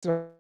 So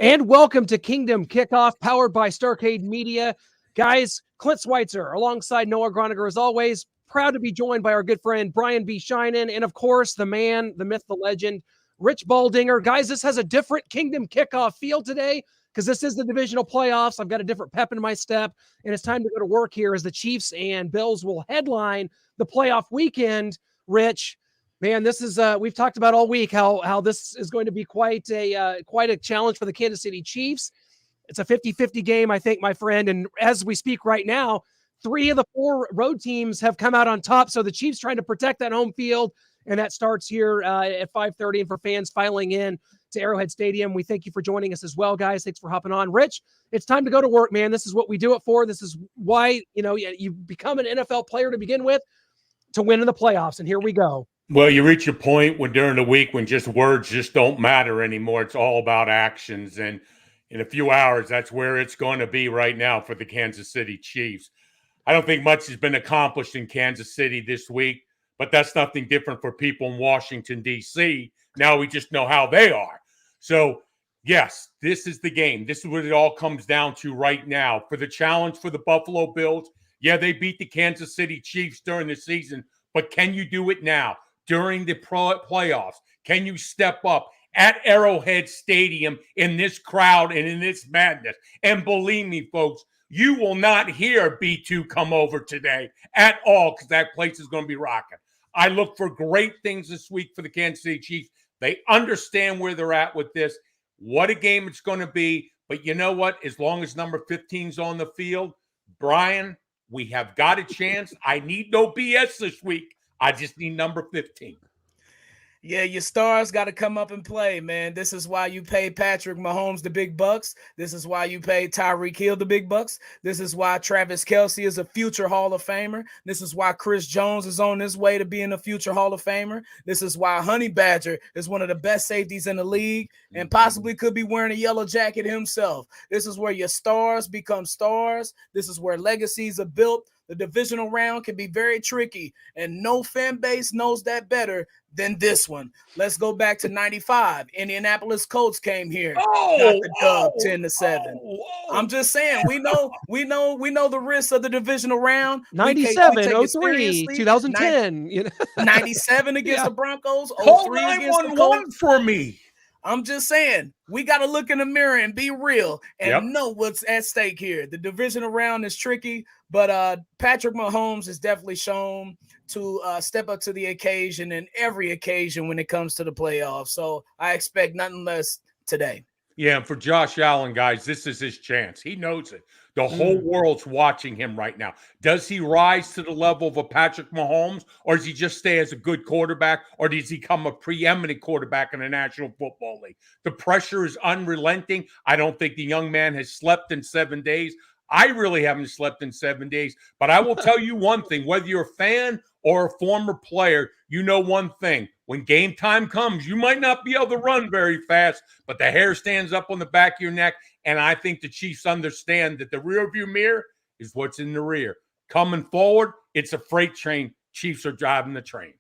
And welcome to Kingdom Kickoff, powered by Starcade Media. Guys, Clint Schweitzer alongside Noah Groniger, as always. Proud to be joined by our good friend Brian B. Shinen, and of course, the man, the myth, the legend, Rich Baldinger. Guys, this has a different Kingdom Kickoff feel today because this is the divisional playoffs. I've got a different pep in my step, and it's time to go to work here as the Chiefs and Bills will headline the playoff weekend. Rich, man, this is we've talked about all week how this is going to be quite a challenge for the Kansas City Chiefs. It's a 50-50 game, I think, my friend. And as we speak right now, 3 of the 4 road teams have come out on top. So the Chiefs trying to protect that home field, and that starts here at 5:30. And for fans filing in to Arrowhead Stadium, we thank you for joining us as well, guys. Thanks for hopping on. Rich, it's time to go to work, man. This is what we do it for. This is why you become an NFL player to begin with, to win in the playoffs. And here we go. Well, you reach a point when during the week when just words just don't matter anymore. It's all about actions. And in a few hours, that's where it's going to be right now for the Kansas City Chiefs. I don't think much has been accomplished in Kansas City this week, but that's nothing different for people in Washington, D.C. Now we just know how they are. So, yes, this is the game. This is what it all comes down to right now. For the challenge for the Buffalo Bills, yeah, they beat the Kansas City Chiefs during the season, but can you do it now? During the playoffs, can you step up at Arrowhead Stadium in this crowd and in this madness? And believe me, folks, you will not hear B2 come over today at all because that place is going to be rocking. I look for great things this week for the Kansas City Chiefs. They understand where they're at with this, what a game it's going to be. But you know what? As long as number 15's on the field, Brian, we have got a chance. I need no BS this week. I just need number 15. Yeah, your stars got to come up and play, man. This is why you pay Patrick Mahomes the big bucks. This is why you pay Tyreek Hill the big bucks. This is why Travis Kelce is a future Hall of Famer. This is why Chris Jones is on his way to being a future Hall of Famer. This is why Honey Badger is one of the best safeties in the league and possibly could be wearing a yellow jacket himself. This is where your stars become stars. This is where legacies are built. The divisional round can be very tricky, and no fan base knows that better than this one. Let's go back to 95. Indianapolis Colts came here. Got the dub 10-7. I'm just saying, we know the risks of the divisional round. 97, 03, 2010. 97 against the Broncos. Call 03 against the Colts. for me. I'm just saying, we got to look in the mirror and be real and know what's at stake here. The divisional round is tricky, but Patrick Mahomes has definitely shown to step up to the occasion and every occasion when it comes to the playoffs. So I expect nothing less today. Yeah, and for Josh Allen, guys, this is his chance. He knows it. The whole world's watching him right now. Does he rise to the level of a Patrick Mahomes, or does he just stay as a good quarterback, or does he become a preeminent quarterback in the National Football League? The pressure is unrelenting. I don't think the young man has slept in 7 days. I really haven't slept in 7 days, but I will tell you one thing, whether you're a fan or a former player, you know one thing. When game time comes, you might not be able to run very fast, but the hair stands up on the back of your neck, and I think the Chiefs understand that the rearview mirror is what's in the rear. Coming forward, it's a freight train. Chiefs are driving the train.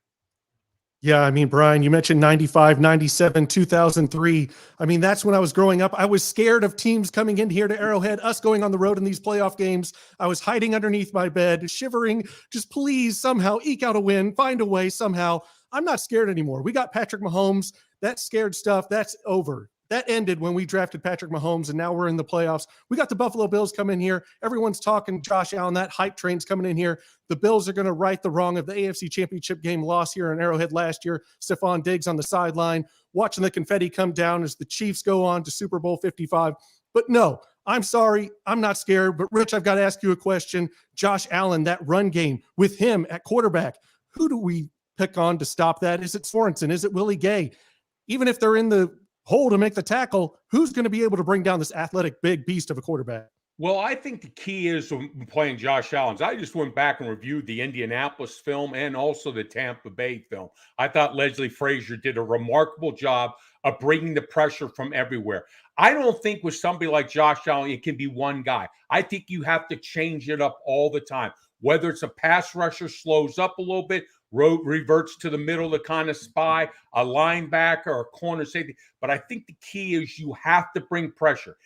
Yeah, I mean, Brian, you mentioned 95, 97, 2003. I mean, that's when I was growing up. I was scared of teams coming in here to Arrowhead, us going on the road in these playoff games. I was hiding underneath my bed, shivering, just please somehow eke out a win, find a way somehow. I'm not scared anymore. We got Patrick Mahomes. That scared stuff, that's over. That ended when we drafted Patrick Mahomes, and now we're in the playoffs. We got the Buffalo Bills coming here. Everyone's talking Josh Allen. That hype train's coming in here. The Bills are going to right the wrong of the AFC Championship game loss here in Arrowhead last year. Stephon Diggs on the sideline, watching the confetti come down as the Chiefs go on to Super Bowl 55. But no, I'm sorry. I'm not scared. But, Rich, I've got to ask you a question. Josh Allen, that run game with him at quarterback, who do we pick on to stop that? Is it Sorensen? Is it Willie Gay? Even if they're in the hole to make the tackle, who's going to be able to bring down this athletic big beast of a quarterback? Well, I think the key is when playing Josh Allen. I just went back and reviewed the Indianapolis film and also the Tampa Bay film. I thought Leslie Frazier did a remarkable job of bringing the pressure from everywhere. I don't think with somebody like Josh Allen, it can be one guy. I think you have to change it up all the time. Whether it's a pass rusher slows up a little bit, reverts to the middle to kind of spy, a linebacker or a corner safety. But I think the key is you have to bring pressure.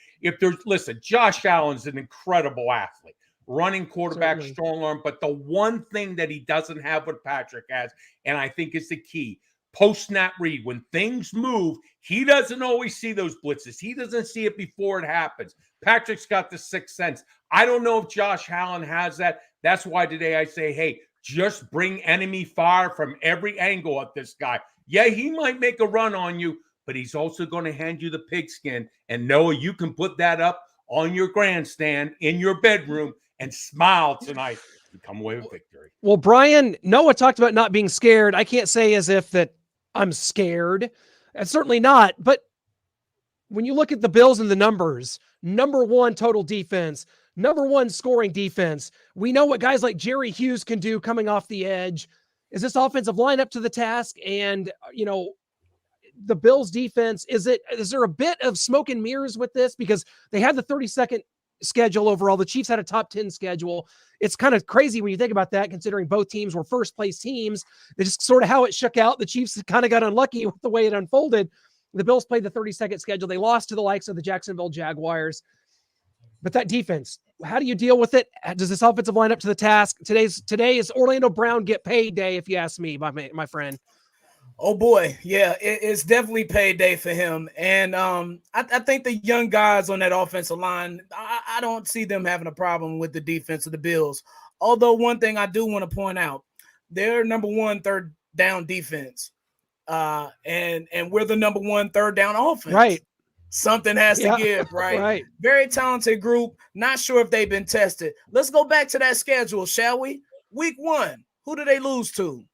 Listen, Josh Allen's an incredible athlete, running quarterback, Certainly. strong arm. But the one thing that he doesn't have what Patrick has, and I think is the key, post-snap read. When things move, he doesn't always see those blitzes. He doesn't see it before it happens. Patrick's got the sixth sense. I don't know if Josh Allen has that. That's why today I say, hey, just bring enemy fire from every angle at this guy. Yeah, he might make a run on you, but he's also going to hand you the pigskin. And Noah, you can put that up on your grandstand in your bedroom and smile tonight and come away with victory. Well, Brian, Noah talked about not being scared. I can't say as if that I'm scared. Certainly not. But when you look at the Bills and the numbers, number one total defense, number one scoring defense. We know what guys like Jerry Hughes can do coming off the edge. Is this offensive line up to the task? And, you know, the Bills defense, is there a bit of smoke and mirrors with this? Because they had the 32nd schedule overall. The Chiefs had a top 10 schedule. It's kind of crazy when you think about that, considering both teams were first place teams. It's just sort of how it shook out. The Chiefs kind of got unlucky with the way it unfolded. The Bills played the 32nd schedule. They lost to the likes of the Jacksonville Jaguars. But that defense, how do you deal with it? Does this offensive line up to the task? Today is Orlando Brown get paid day, if you ask me, my friend. Oh boy, yeah, it's definitely payday for him. And I think the young guys on that offensive line, I don't see them having a problem with the defense of the Bills. Although one thing I do want to point out, they're number one third down defense, and we're the number one third down offense. Right. Something has to give, right? Right. Very talented group. Not sure if they've been tested. Let's go back to that schedule, shall we? Week 1, who did they lose to?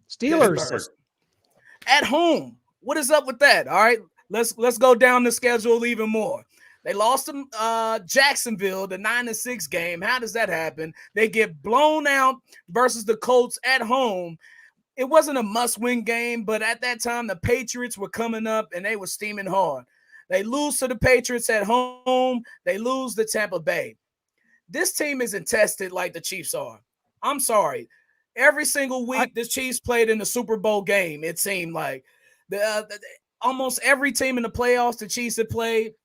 Steelers. Pittsburgh. At home. What is up with that? All right, let's go down the schedule even more. They lost to Jacksonville, the 9-6 game. How does that happen? They get blown out versus the Colts at home. It wasn't a must-win game, but at that time, the Patriots were coming up, and they were steaming hard. They lose to the Patriots at home. They lose to Tampa Bay. This team isn't tested like the Chiefs are. I'm sorry. Every single week, the Chiefs played in the Super Bowl game, it seemed like. Almost every team in the playoffs, the Chiefs had played.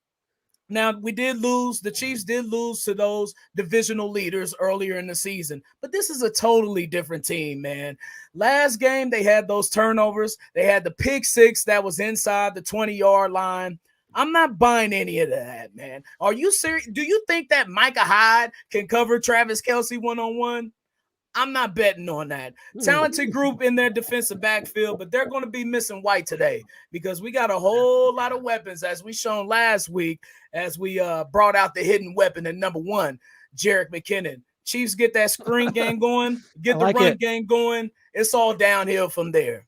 Now, we did lose. The Chiefs did lose to those divisional leaders earlier in the season. But this is a totally different team, man. Last game, they had those turnovers. They had the pick six that was inside the 20-yard line. I'm not buying any of that, man. Are you serious? Do you think that Micah Hyde can cover Travis Kelce one-on-one? I'm not betting on that. Talented group in their defensive backfield, but they're going to be missing White today because we got a whole lot of weapons, as we shown last week, as we brought out the hidden weapon at number 1, Jerick McKinnon. Chiefs get that screen game going, get the run game going. It's all downhill from there.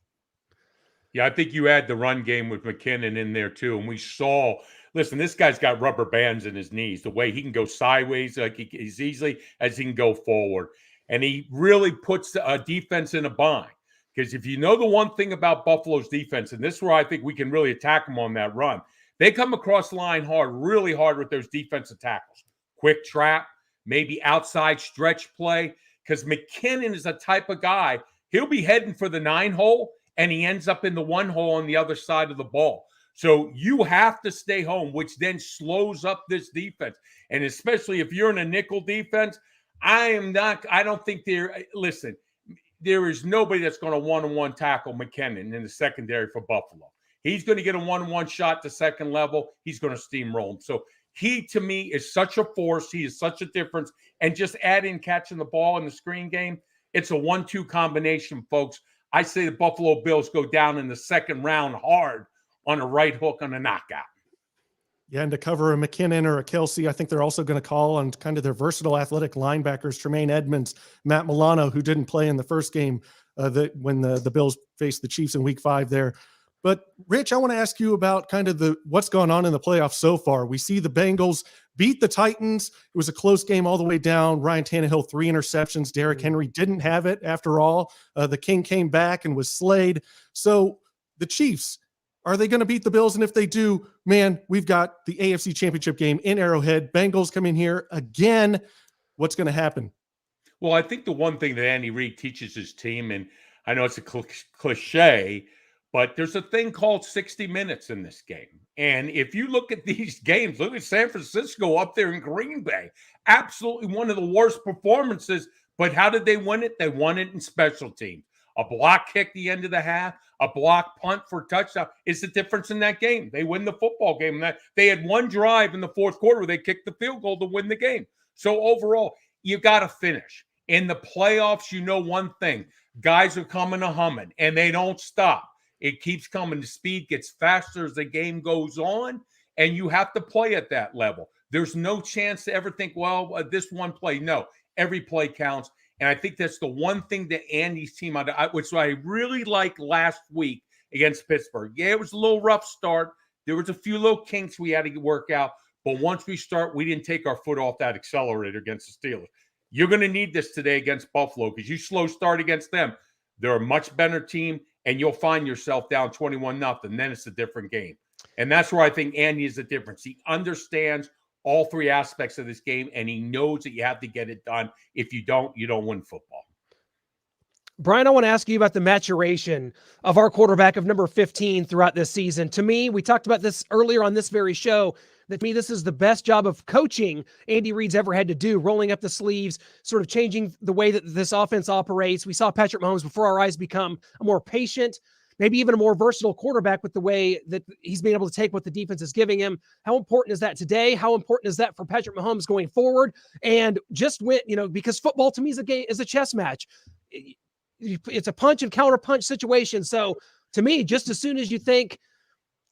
Yeah, I think you add the run game with McKinnon in there too. And we saw, listen, this guy's got rubber bands in his knees. The way he can go sideways like as easily as he can go forward. And he really puts a defense in a bind. Because if you know the one thing about Buffalo's defense, and this is where I think we can really attack them on that run, they come across the line hard, really hard with those defensive tackles. Quick trap, maybe outside stretch play. Because McKinnon is a type of guy, he'll be heading for the 9-hole, and he ends up in the 1-hole on the other side of the ball. So you have to stay home, which then slows up this defense. And especially if you're in a nickel defense, I don't think listen, there is nobody that's going to one-on-one tackle McKinnon in the secondary for Buffalo. He's going to get a one-on-one shot to second level. He's going to steamroll him. So he, to me, is such a force. He is such a difference. And just add in catching the ball in the screen game, it's a 1-2 combination, folks. I say the Buffalo Bills go down in the second round hard on a right hook on a knockout. Yeah, and to cover a McKinnon or a Kelce, I think they're also going to call on kind of their versatile athletic linebackers, Tremaine Edmonds, Matt Milano, who didn't play in the first game when the Bills faced the Chiefs in Week 5 there. But, Rich, I want to ask you about kind of what's gone on in the playoffs so far. We see the Bengals beat the Titans. It was a close game all the way down. Ryan Tannehill, 3 interceptions. Derrick Henry didn't have it after all. The King came back and was slayed. So the Chiefs, are they going to beat the Bills? And if they do, man, we've got the AFC Championship game in Arrowhead. Bengals come in here again. What's going to happen? Well, I think the one thing that Andy Reid teaches his team, and I know it's a cliche, but there's a thing called 60 minutes in this game. And if you look at these games, look at San Francisco up there in Green Bay. Absolutely one of the worst performances. But how did they win it? They won it in special teams. A block kick the end of the half, a block punt for a touchdown is the difference in that game. They win the football game. They had one drive in the fourth quarter where they kicked the field goal to win the game. So overall, you got to finish. In the playoffs, you know one thing. Guys are coming to humming, and they don't stop. It keeps coming. The speed gets faster as the game goes on, and you have to play at that level. There's no chance to ever think, well, this one play. No, every play counts. And I think that's the one thing that Andy's team, which I really liked last week against Pittsburgh. Yeah, it was a little rough start. There was a few little kinks we had to work out. But once we start, we didn't take our foot off that accelerator against the Steelers. You're going to need this today against Buffalo because you slow start against them. They're a much better team, and you'll find yourself down 21-0. Then it's a different game. And that's where I think Andy is the difference. He understands all 3 aspects of this game, and he knows that you have to get it done. If you don't win football. Brian, I want to ask you about the maturation of our quarterback of number 15 throughout this season. To me, we talked about this earlier on this very show, that to me, this is the best job of coaching Andy Reid's ever had to do, rolling up the sleeves, sort of changing the way that this offense operates. We saw Patrick Mahomes before our eyes become a more patient, maybe even a more versatile quarterback with the way that he's been able to take what the defense is giving him. How important is that today? How important is that for Patrick Mahomes going forward? And just win, because football to me is a chess match. It's a punch and counter punch situation. So to me, just as soon as you think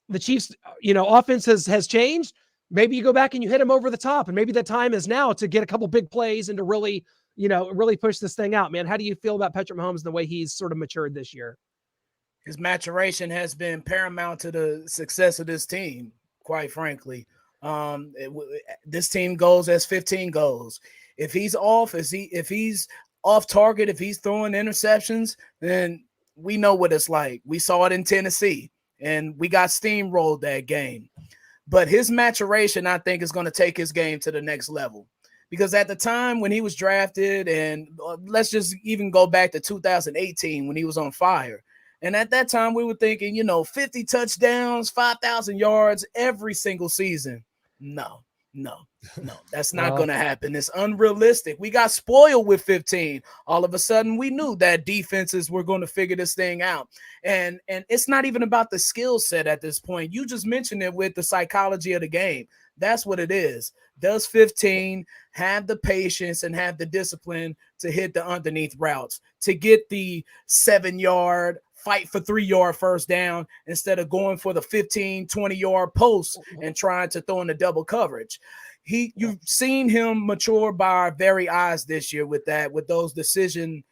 the Chiefs, offense has changed. Maybe you go back and you hit him over the top, and maybe the time is now to get a couple big plays and to really, really push this thing out, man. How do you feel about Patrick Mahomes and the way he's sort of matured this year? His maturation has been paramount to the success of this team, quite frankly. This team goes as 15 goes. If he's off, if he's off target, if he's throwing interceptions, then we know what it's like. We saw it in Tennessee, and we got steamrolled that game. But his maturation, I think, is going to take his game to the next level. Because at the time when he was drafted, and let's just even go back to 2018 when he was on fire. And at that time, we were thinking, 50 touchdowns, 5,000 yards every single season. No, that's not going to happen. It's unrealistic. We got spoiled with 15. All of a sudden, we knew that defenses were going to figure this thing out. And it's not even about the skill set at this point. You just mentioned it with the psychology of the game. That's what it is. Does 15 have the patience and have the discipline to hit the underneath routes, to get the 7-yard fight for 3-yard first down instead of going for the 15, 20-yard post and trying to throw in the double coverage? You've seen him mature by our very eyes this year with those decisions,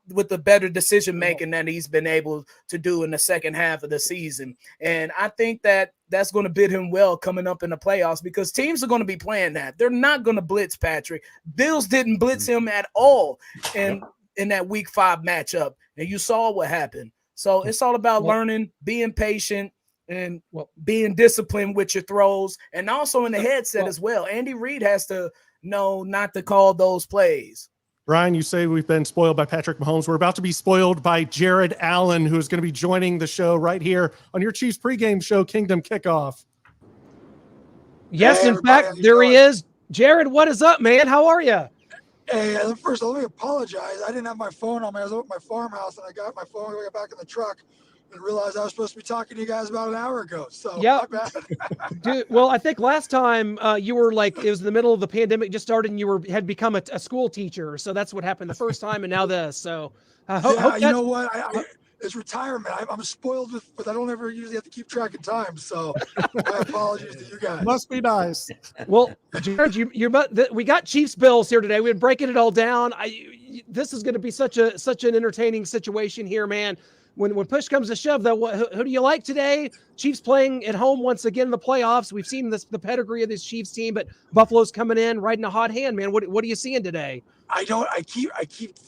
with the better decision making that he's been able to do in the second half of the season. And I think that's going to bid him well coming up in the playoffs, because teams are going to be playing that. They're not going to blitz Patrick. Bills didn't blitz him at all in that week 5 matchup. And you saw what happened. So it's all about learning, being patient, and being disciplined with your throws, and also in the headset as well. Andy Reid has to know not to call those plays. Brian, you say we've been spoiled by Patrick Mahomes. We're about to be spoiled by Jared Allen, who is going to be joining the show right here on your Chiefs pregame show, Kingdom Kickoff. Yes, hey, in fact, there he is. Jared, what is up, man? How are you? Hey, first of all, let me apologize. I didn't have my phone on me. I was over at my farmhouse, and I got my phone when I got back in the truck and realized I was supposed to be talking to you guys about an hour ago. So, my bad. Dude, well, I think last time you were like, it was in the middle of the pandemic just started, and you had become a school teacher. So that's what happened the first time, and now this. So, you know what? It's retirement. I'm spoiled with I don't ever usually have to keep track of time. So my apologies to you guys. Must be nice. Well, Jared, we got Chiefs Bills here today. We've been breaking it all down. This is going to be such an entertaining situation here, man. When push comes to shove, though, who do you like today? Chiefs playing at home once again in the playoffs. We've seen the pedigree of this Chiefs team, but Buffalo's coming in riding a hot hand, man. What are you seeing today? I keep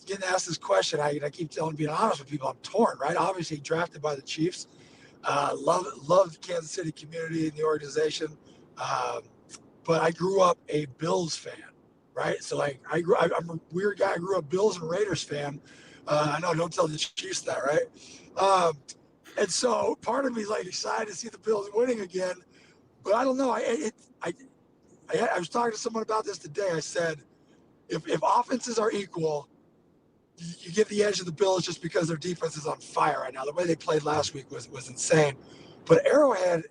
getting asked this question. I keep being honest with people. I'm torn, right? Obviously drafted by the Chiefs. Love the Kansas City community and the organization. But I grew up a Bills fan, right? So I'm a weird guy. I grew up Bills and Raiders fan. I know, don't tell the Chiefs that, right? And so part of me is excited to see the Bills winning again. But I don't know. I was talking to someone about this today. I said, if offenses are equal, you give the edge of the Bills just because their defense is on fire right now. The way they played last week was insane. But Arrowhead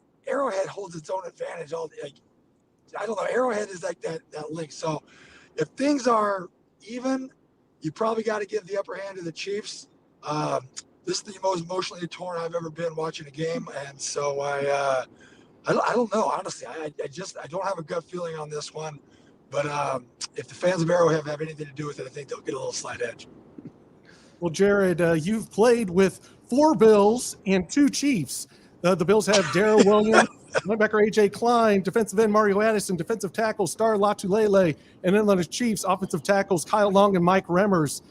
holds its own advantage. I don't know. Arrowhead is like that link. So if things are even, you probably got to give the upper hand to the Chiefs. This is the most emotionally torn I've ever been watching a game, and so I don't know, honestly. I don't have a gut feeling on this one. But if the fans of Arrowhead have anything to do with it, I think they'll get a little slight edge. Well, Jared, you've played with 4 Bills and 2 Chiefs. The Bills have Darrell Williams, linebacker A.J. Klein, defensive end Mario Addison, defensive tackle Star Latulele, and then on the Chiefs, offensive tackles Kyle Long and Mike Remmers.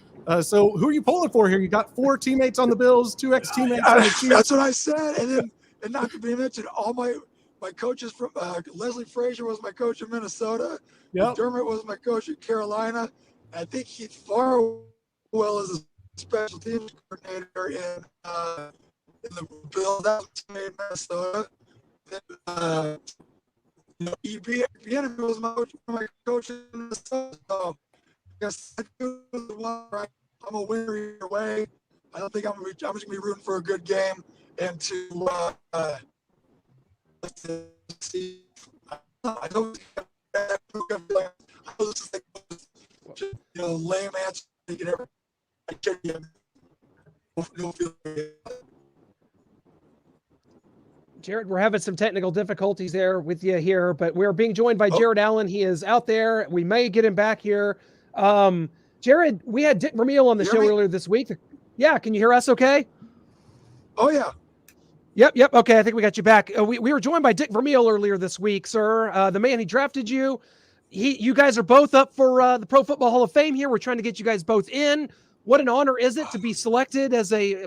So who are you pulling for here? You got 4 teammates on the Bills, 2 ex-teammates on the Chiefs. That's what I said. And not to be mentioned, all my coaches from Leslie Frazier was my coach in Minnesota. Yep. Dermott was my coach in Carolina. I think Heath Farwell is a special teams coordinator in the Bills. That was in Minnesota. EB was my coach in Minnesota. So I guess I'm a winner either way. I don't think I'm just going to be rooting for a good game and to see. I don't. Lame answer. Jared, we're having some technical difficulties there with you here, but we're being joined by Jared Allen. He is out there. We may get him back here. Jared, we had Dick Vermeil on the show earlier this week. Yeah, can you hear us okay? Oh, yeah. Yep. Okay, I think we got you back. We were joined by Dick Vermeil earlier this week, sir. The man, he drafted you. You guys are both up for the Pro Football Hall of Fame here. We're trying to get you guys both in. What an honor is it to be selected as a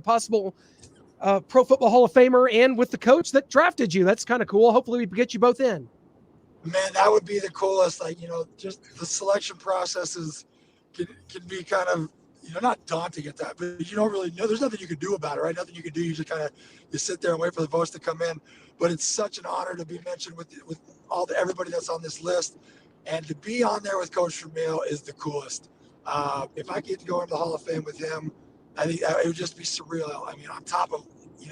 possible Pro Football Hall of Famer and with the coach that drafted you? That's kind of cool. Hopefully we can get you both in. Man, that would be the coolest. Like, just the selection processes can be kind of, not daunting at that, but you don't really know. There's nothing you can do about it, right? Nothing you can do. You just you sit there and wait for the votes to come in. But it's such an honor to be mentioned with everybody that's on this list, and to be on there with Coach Vermeil is the coolest. If I get to go into the Hall of Fame with him, I think it would just be surreal. I mean, on top of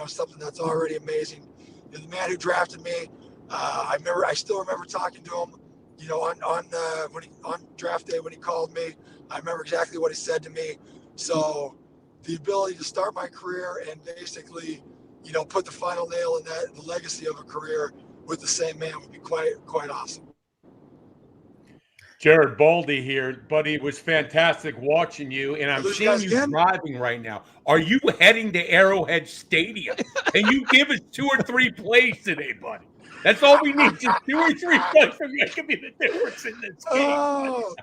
something that's already amazing. The man who drafted me, I still remember talking to him, on draft day when he called me. I remember exactly what he said to me. So the ability to start my career and basically, put the final nail in the legacy of a career with the same man would be quite awesome. Jared Baldy here, buddy. It was fantastic watching you, and I'm seeing you driving right now. Are you heading to Arrowhead Stadium? Can you give us 2 or 3 plays today, buddy? That's all we need, just 2 or 3 plays for me. That could be the difference in this game. Oh,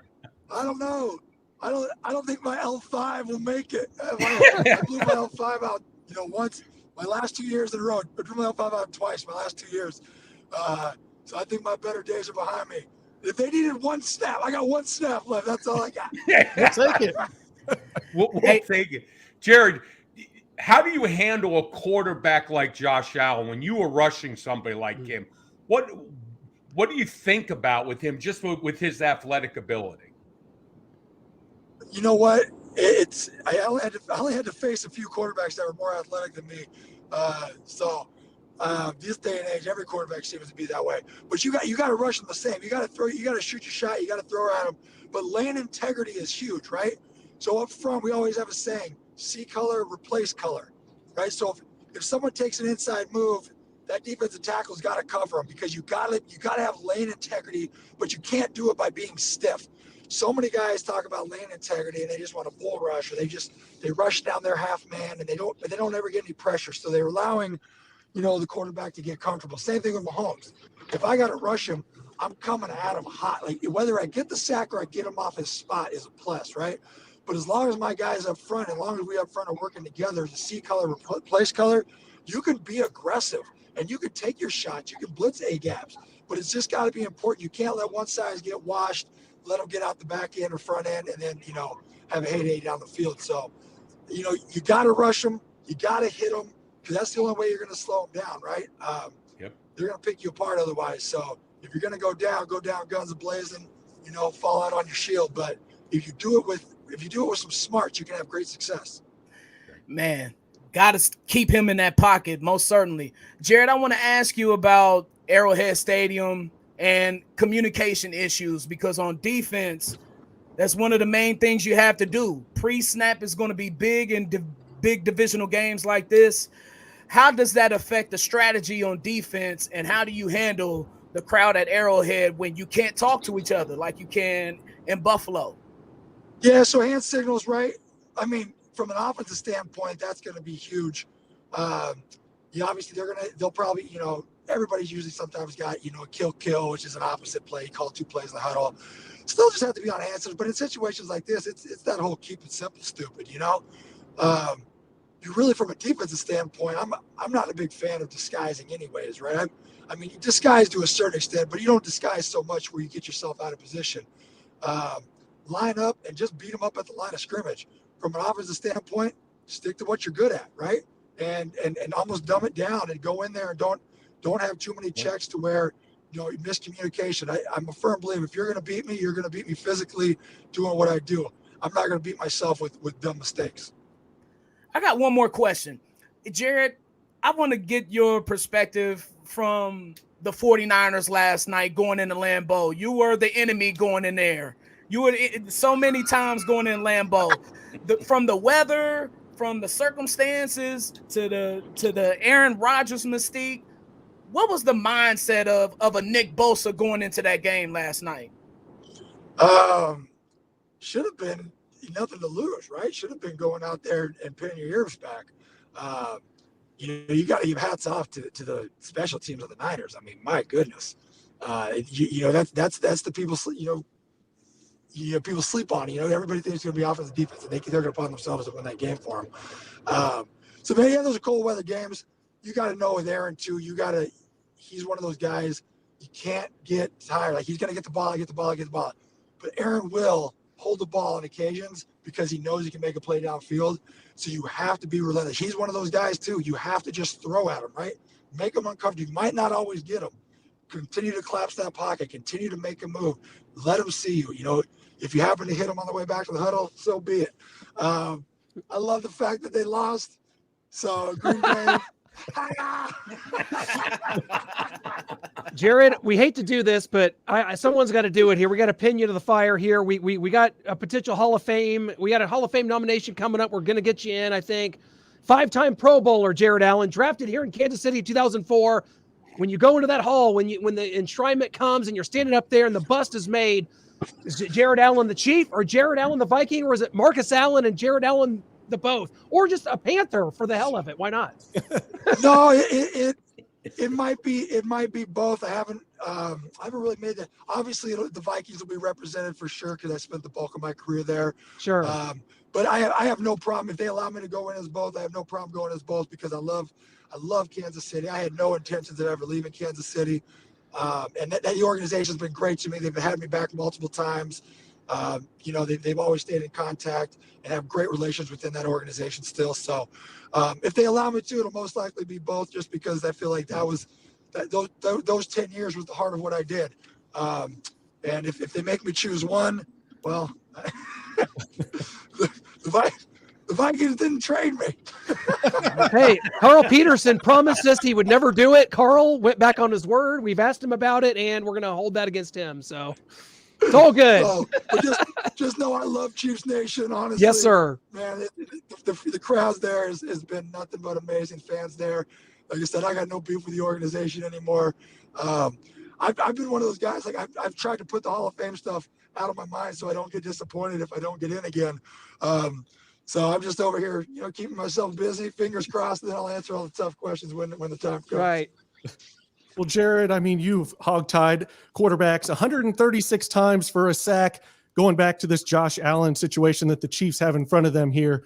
I don't know. I don't think my L5 will make it. I blew my L5 out, once. My last 2 years in a row. I blew my L5 out twice my last 2 years. So I think my better days are behind me. If they needed 1 snap, I got 1 snap left. That's all I got. We'll take it. We'll take it. Jared, how do you handle a quarterback like Josh Allen when you were rushing somebody like him? What do you think about with him, just with his athletic ability? You know what? I only had to face a few quarterbacks that were more athletic than me. This day and age, every quarterback seems to be that way. But you got to rush them the same. You got to shoot your shot. You got to throw at them. But lane integrity is huge, right? So up front, we always have a saying: see color, replace color, right? So if someone takes an inside move, that defensive tackle's got to cover them, because you got to have lane integrity, but you can't do it by being stiff. So many guys talk about lane integrity and they just want to bull rush, or they rush down their half man and they don't ever get any pressure. So they're allowing, the quarterback to get comfortable. Same thing with Mahomes. If I got to rush him, I'm coming at him hot. Like, whether I get the sack or I get him off his spot is a plus, right? But as long as my guys up front, as long as we up front are working together to see color, replace color, you can be aggressive and you can take your shots. You can blitz A-gaps, but it's just got to be important. You can't let one side get washed, let them get out the back end or front end, and then, have a heyday down the field. So, you got to rush them. You got to hit them, because that's the only way you're going to slow them down, right? They're going to pick you apart otherwise. So if you're going to go down guns a-blazing, fall out on your shield. But if you do it with some smarts, you can have great success. Man, got to keep him in that pocket, most certainly. Jared, I want to ask you about Arrowhead Stadium and communication issues, because on defense, that's one of the main things you have to do. Pre-snap is going to be big in big divisional games like this. How does that affect the strategy on defense, and how do you handle the crowd at Arrowhead when you can't talk to each other like you can in Buffalo? Yeah, so hand signals, right? I mean, from an offensive standpoint, that's going to be huge. Obviously they'll probably, everybody's usually sometimes got, a kill, which is an opposite play. You call 2 plays in the huddle. Still just have to be on hand signals. But in situations like this, it's that whole keep it simple, stupid, You really, from a defensive standpoint, I'm not a big fan of disguising anyways, right? I mean, you disguise to a certain extent, but you don't disguise so much where you get yourself out of position. Line up and just beat them up at the line of scrimmage. From an offensive standpoint, stick to what you're good at, right? And almost dumb it down and go in there and don't have too many checks to where, miscommunication. I'm a firm believer, if you're going to beat me, you're going to beat me physically doing what I do. I'm not going to beat myself with dumb mistakes. I got one more question. Jared, I want to get your perspective from the 49ers last night going into Lambeau. You were the enemy going in there. You were so many times going in Lambeau. From the weather from the circumstances to the Aaron Rodgers mystique, what was the mindset of a Nick Bosa going into that game last night? Should have been nothing to lose, right? Should have been going out there and pinning your ears back. You got to give hats off to the special teams of the Niners. I mean, my goodness, that's the people. People sleep on it. Everybody thinks it's going to be offensive defense, and they're going to put themselves to win that game for them. So, man, those are cold weather games. You got to know with Aaron too. He's one of those guys. You can't get tired. Like, he's going to get the ball. But Aaron will hold the ball on occasions because he knows he can make a play downfield. So you have to be relentless. He's one of those guys too. You have to just throw at him, right? Make him uncomfortable. You might not always get him. Continue to collapse that pocket. Continue to make him move. Let him see you. If you happen to hit him on the way back to the huddle, so be it. I love the fact that they lost. So Green Bay. Jared, we hate to do this, but someone's got to do it here. We got to pin you to the fire here. We got a potential Hall of Fame. We got a Hall of Fame nomination coming up. We're going to get you in, I think. 5-time Pro Bowler Jared Allen, drafted here in Kansas City in 2004. When you go into that hall, when the enshrinement comes and you're standing up there and the bust is made, is Jared Allen the Chief or Jared Allen the Viking, or is it Marcus Allen and Jared Allen the both, or just a Panther for the hell of it? Why not? No, it might be both. I haven't really made that. Obviously, the Vikings will be represented for sure because I spent the bulk of my career there. Sure. But I have no problem if they allow me to go in as both. I have no problem going as both because I love Kansas City. I had no intentions of ever leaving Kansas City, and that organization's been great to me. They've had me back multiple times. They've always stayed in contact and have great relations within that organization still. So if they allow me to, it'll most likely be both, just because I feel like those 10 years was the heart of what I did. And if they make me choose one, well, the Vikings didn't trade me. Hey, Carl Peterson promised us he would never do it. Carl went back on his word. We've asked him about it, and we're going to hold that against him. So it's all good. But just know I love Chiefs Nation, honestly. Yes, sir. Man, the crowds there has been nothing but amazing. Fans there. Like I said, I got no beef with the organization anymore. I've been one of those guys, like I've tried to put the Hall of Fame stuff out of my mind so I don't get disappointed if I don't get in again. So I'm just over here, keeping myself busy, fingers crossed, and then I'll answer all the tough questions when the time comes. Right. Well, Jared, I mean, you've hogtied quarterbacks 136 times for a sack, going back to this Josh Allen situation that the Chiefs have in front of them here.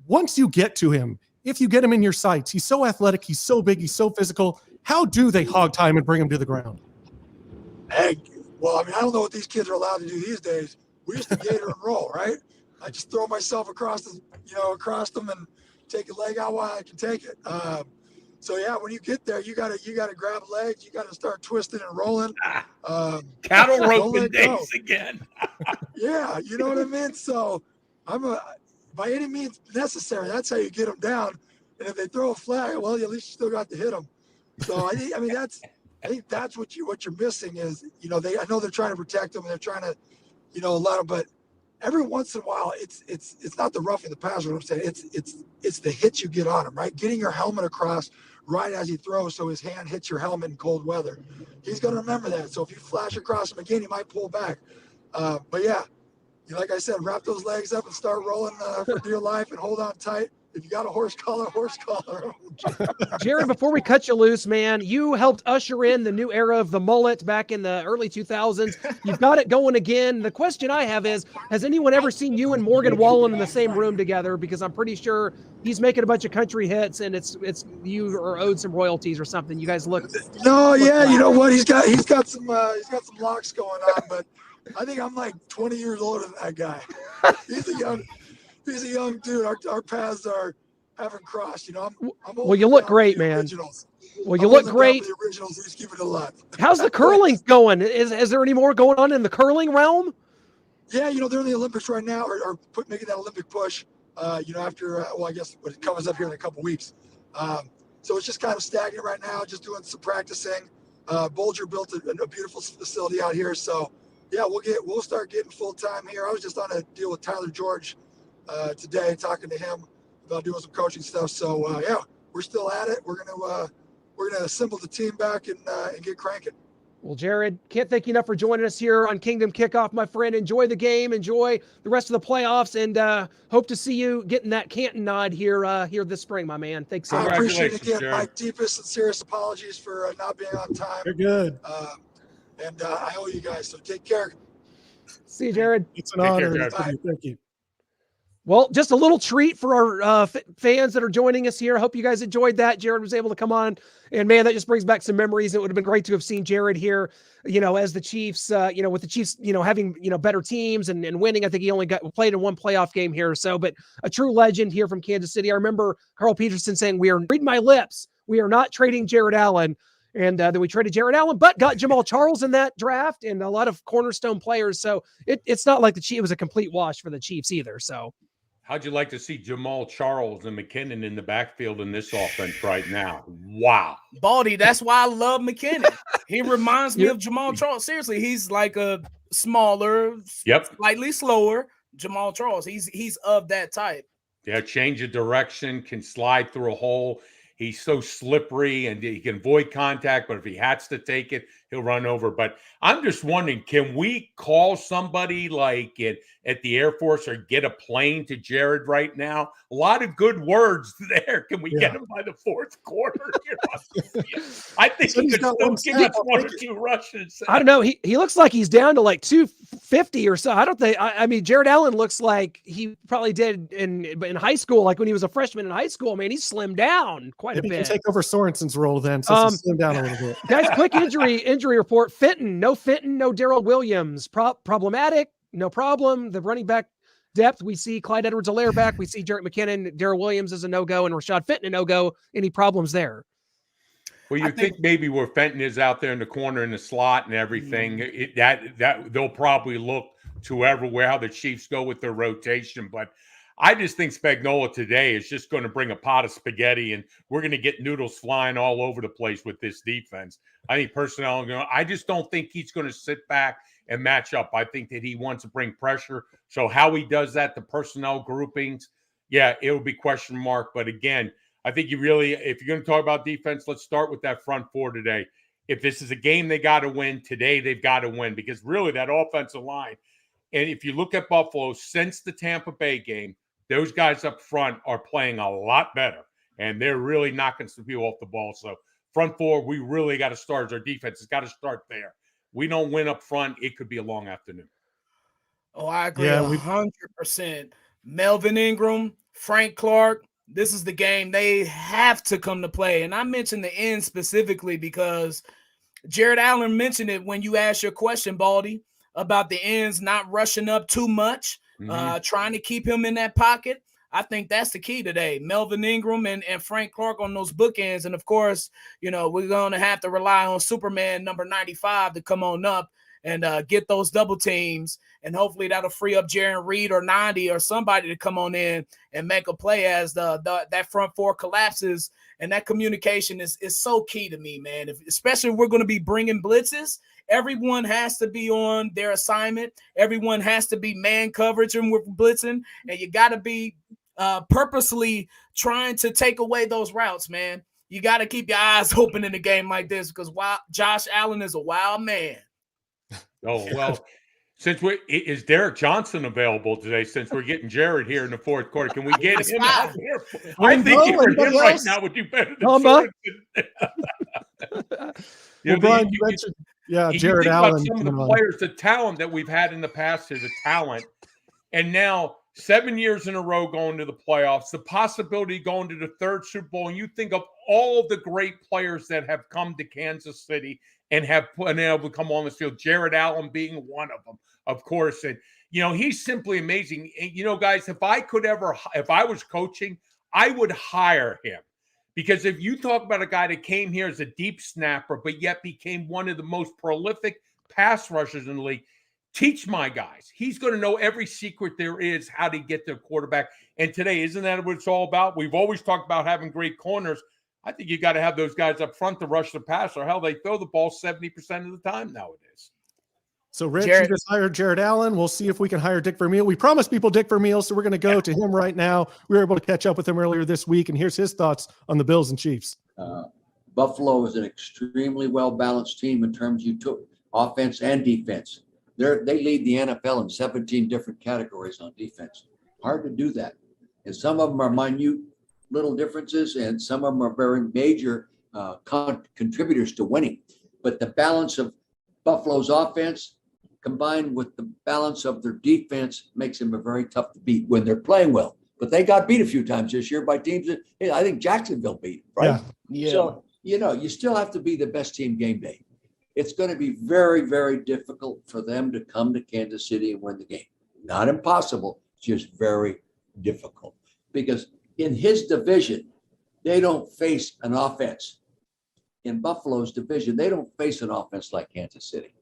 Once you get to him, if you get him in your sights, he's so athletic, he's so big, he's so physical. How do they hog tie him and bring him to the ground? Hey, well, I mean, I don't know what these kids are allowed to do these days. We used to gator and roll, right? I just throw myself across them and take a leg out while I can take it. So yeah, when you get there, you gotta grab legs, you gotta start twisting and rolling. Cattle roping days again. Yeah, you know what I mean. So by any means necessary, that's how you get them down. And if they throw a flag, well, at least you still got to hit them. So I think that's what you're missing is, I know they're trying to protect them and they're trying to, let them, but every once in a while, it's not the roughing the passer. What I'm saying, it's the hits you get on him, right? Getting your helmet across right as he throws, so his hand hits your helmet in cold weather. He's going to remember that. So if you flash across him again, he might pull back. But yeah, like I said, wrap those legs up and start rolling for dear life and hold on tight. If you got a horse collar. Jared, before we cut you loose, man, you helped usher in the new era of the mullet back in the early 2000s. You've got it going again. The question I have is, has anyone ever seen you and Morgan Wallen in the same room together? Because I'm pretty sure he's making a bunch of country hits, and it's you are owed some royalties or something. You guys look. No, yeah, you know what? He's got some locks going on, but I think I'm like 20 years older than that guy. He's a young dude. Our paths haven't crossed. I'm well, you look great, man. Originals. Well, you look great. The originals, he's keeping it alive. How's the curling going? Is there any more going on in the curling realm? Yeah, they're in the Olympics right now, or making that Olympic push. After I guess when it comes up here in a couple weeks. So it's just kind of stagnant right now. Just doing some practicing. Bolger built a beautiful facility out here, so yeah, we'll start getting full time here. I was just on a deal with Tyler George today, talking to him about doing some coaching stuff. So yeah, we're still at it. We're gonna assemble the team back and get cranking. Well, Jared, can't thank you enough for joining us here on Kingdom Kickoff, my friend. Enjoy the game, enjoy the rest of the playoffs, and hope to see you getting that Canton nod here this spring, my man. Thanks so much. I appreciate it again. Jared. My deepest and serious apologies for not being on time. You're good. And I owe you guys, so take care. See you, Jared. It's an Take honor. care, Jared. Thank you. Well, just a little treat for our fans that are joining us here. I hope you guys enjoyed that. Jared was able to come on, and man, that just brings back some memories. It would have been great to have seen Jared here, as the Chiefs, with the Chiefs, having, better teams and winning. I think he only played in one playoff game here or so, but a true legend here from Kansas City. I remember Carl Peterson saying, read my lips. We are not trading Jared Allen. And then we traded Jared Allen, but got Jamal Charles in that draft and a lot of cornerstone players. So it's not like it was a complete wash for the Chiefs either. So. How'd you like to see Jamal Charles and McKinnon in the backfield in this offense right now? Wow. Baldy, that's why I love McKinnon. He reminds me of Jamal Charles. Seriously, he's like a smaller, slightly slower Jamal Charles. He's of that type. Yeah, change of direction, can slide through a hole. He's so slippery and he can avoid contact, but if he has to take it, he'll run over. But I'm just wondering, can we call somebody like at the Air Force or get a plane to Jared right now? A lot of good words there. Can we get him by the fourth quarter? I think he could still give us one or two rushes. I don't know. He looks like he's down to like 250 or so. I don't think. I mean, Jared Allen looks like he probably did in high school, like when he was a freshman in high school. Man, he's slimmed down quite a bit. He can take over Sorensen's role then, so slim down a little bit. Guys, quick injury report. Fenton, no Darrell Williams. Problematic, no problem. The running back depth, we see Clyde Edwards-Helaire back. We see Jarrett McKinnon. Darrell Williams is a no-go, and Rashad Fenton a no-go. Any problems there? Well, you think maybe where Fenton is out there in the corner in the slot and everything, that they'll probably look to everywhere how the Chiefs go with their rotation. But I just think Spagnuolo today is just going to bring a pot of spaghetti, and we're going to get noodles flying all over the place with this defense. I think personnel, I just don't think he's going to sit back and match up. I think that he wants to bring pressure. So how he does that, the personnel groupings, it will be question mark. But again, I think if you're going to talk about defense, let's start with that front four today. If this is a game they got to win, today they've got to win, because really that offensive line, and if you look at Buffalo since the Tampa Bay game, those guys up front are playing a lot better, and they're really knocking some people off the ball. So front four, we really got to start. Our defense has got to start there. We don't win up front, it could be a long afternoon. Oh, I agree 100%. Melvin Ingram, Frank Clark, this is the game they have to come to play. And I mentioned the end specifically because Jared Allen mentioned it when you asked your question, Baldy, about the ends not rushing up too much, trying to keep him in that pocket. I think that's the key today. Melvin Ingram and Frank Clark on those bookends. And, of course, we're going to have to rely on Superman number 95 to come on up and get those double teams. And hopefully that'll free up Jaron Reed or 90 or somebody to come on in and make a play as that front four collapses. And that communication is so key to me, man. Especially if we're going to be bringing blitzes, everyone has to be on their assignment. Everyone has to be man coverage and we're blitzing. And you got to be purposely trying to take away those routes, man. You got to keep your eyes open in a game like this because Josh Allen is a wild man. Oh, well, is Derek Johnson available today since we're getting Jared here in the fourth quarter? Can we get him out there? I think him right now would do better than Sorensen. Brian, you mentioned, Jared Allen. Some of the players, the talent that we've had in the past is the talent. And now 7 years in a row going to the playoffs, the possibility of going to the third Super Bowl, and you think of all of the great players that have come to Kansas City and have been able to come on this field, Jared Allen being one of them, of course. And, he's simply amazing. And, guys, if I was coaching, I would hire him. Because if you talk about a guy that came here as a deep snapper, but yet became one of the most prolific pass rushers in the league, teach my guys. He's going to know every secret there is how to get their quarterback. And today, isn't that what it's all about? We've always talked about having great corners. I think you got to have those guys up front to rush the pass, or hell, they throw the ball 70% of the time nowadays. So, Rich, Jared- you just hired Jared Allen. We'll see if we can hire Dick Vermeil. We promised people Dick Vermeil, so we're going to go to him right now. We were able to catch up with him earlier this week, and here's his thoughts on the Bills and Chiefs. Buffalo is an extremely well-balanced team in terms you took offense and defense. They lead the NFL in 17 different categories on defense. Hard to do that. And some of them are minute little differences, and some of them are very major contributors to winning. But the balance of Buffalo's offense combined with the balance of their defense makes them a very tough to beat when they're playing well. But they got beat a few times this year by teams that I think Jacksonville beat, right? Yeah. So, you still have to be the best team game day. It's going to be very, very difficult for them to come to Kansas City and win the game. Not impossible, just very difficult. Because in his division, they don't face an offense. In Buffalo's division, they don't face an offense like Kansas City.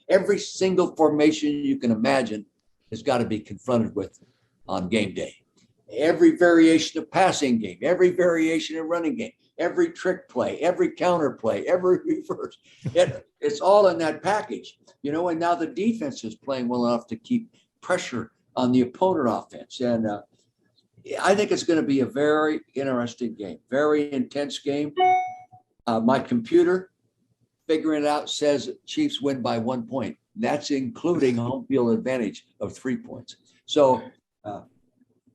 Every single formation you can imagine has got to be confronted with on game day. Every variation of passing game, every variation of running game, every trick play, every counter play, every reverse. It's all in that package, and now the defense is playing well enough to keep pressure on the opponent offense. And I think it's going to be a very interesting game, very intense game. My computer figuring it out says Chiefs win by 1 point. That's including home field advantage of 3 points. So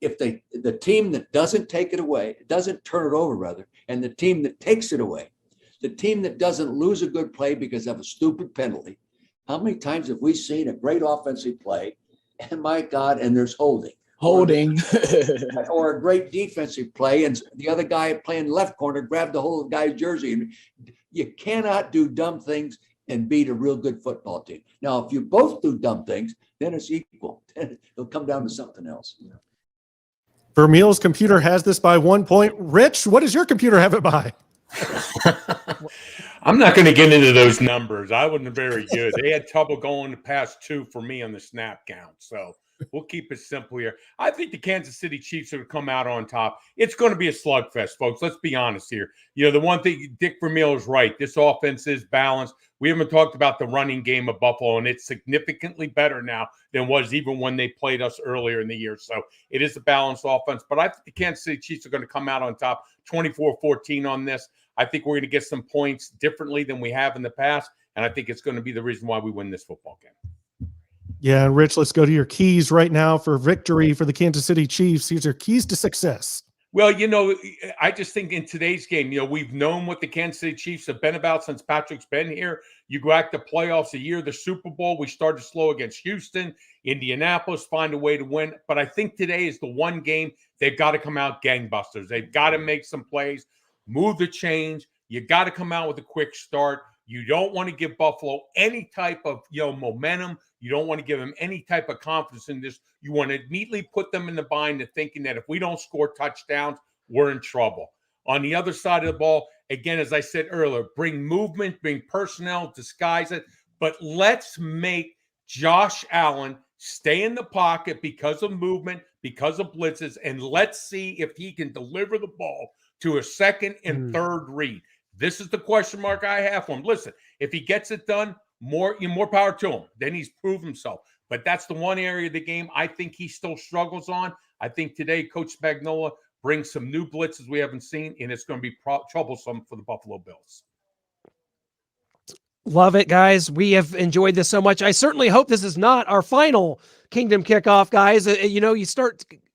if the team that doesn't take it away, doesn't turn it over rather, and the team that takes it away, the team that doesn't lose a good play because of a stupid penalty, how many times have we seen a great offensive play and my God, and there's holding. Or a great defensive play, and the other guy playing left corner grabbed the whole guy's jersey. And you cannot do dumb things and beat a real good football team. Now, if you both do dumb things, then it's equal. It'll come down to something else. Vermeil's computer has this by 1 point. Rich, what does your computer have it by? I'm not going to get into those numbers. I wasn't very good. They had trouble going past 2 for me on the snap count. So we'll keep it simple here. I think the Kansas City Chiefs are going to come out on top. It's going to be a slugfest, folks. Let's be honest here. The one thing, Dick Vermeil is right. This offense is balanced. We haven't talked about the running game of Buffalo, and it's significantly better now than was even when they played us earlier in the year. So it is a balanced offense. But I think the Kansas City Chiefs are going to come out on top 24-14 on this. I think we're going to get some points differently than we have in the past, and I think it's going to be the reason why we win this football game. Yeah, Rich, let's go to your keys right now for victory for the Kansas City Chiefs. These are keys to success. Well, I just think in today's game, we've known what the Kansas City Chiefs have been about since Patrick's been here. You go back to playoffs a year, the Super Bowl, we started slow against Houston, Indianapolis, find a way to win. But I think today is the one game they've got to come out gangbusters. They've got to make some plays, move the change. You got to come out with a quick start. You don't want to give Buffalo any type of momentum. You don't want to give them any type of confidence in this. You want to neatly put them in the bind of thinking that if we don't score touchdowns, we're in trouble. On the other side of the ball, again, as I said earlier, bring movement, bring personnel, disguise it. But let's make Josh Allen stay in the pocket because of movement, because of blitzes, and let's see if he can deliver the ball to a second and third read. This is the question mark I have for him. Listen, if he gets it done, more power to him. Then he's proved himself. But that's the one area of the game I think he still struggles on. I think today Coach Spagnuolo brings some new blitzes we haven't seen, and it's going to be troublesome for the Buffalo Bills. Love it, guys. We have enjoyed this so much. I certainly hope this is not our final Kingdom Kickoff, guys.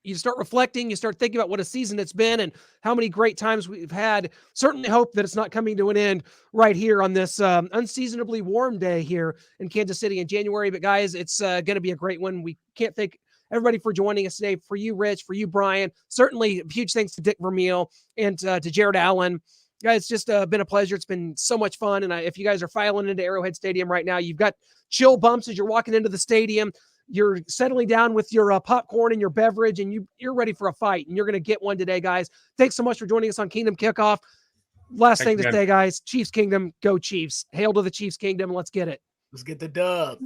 You start reflecting, you start thinking about what a season it's been and how many great times we've had. Certainly hope that it's not coming to an end right here on this unseasonably warm day here in Kansas City in January. But guys, it's going to be a great one. We can't thank everybody for joining us today. For you, Rich, for you, Brian, certainly huge thanks to Dick Vermeil and to Jared Allen. Guys, it's just been a pleasure. It's been so much fun. And if you guys are filing into Arrowhead Stadium right now, you've got chill bumps as you're walking into the stadium. You're settling down with your popcorn and your beverage, and you're ready for a fight, and you're going to get one today, guys. Thanks so much for joining us on Kingdom Kickoff. Last thing to say, guys, Chiefs Kingdom, go Chiefs. Hail to the Chiefs Kingdom. Let's get it. Let's get the dub.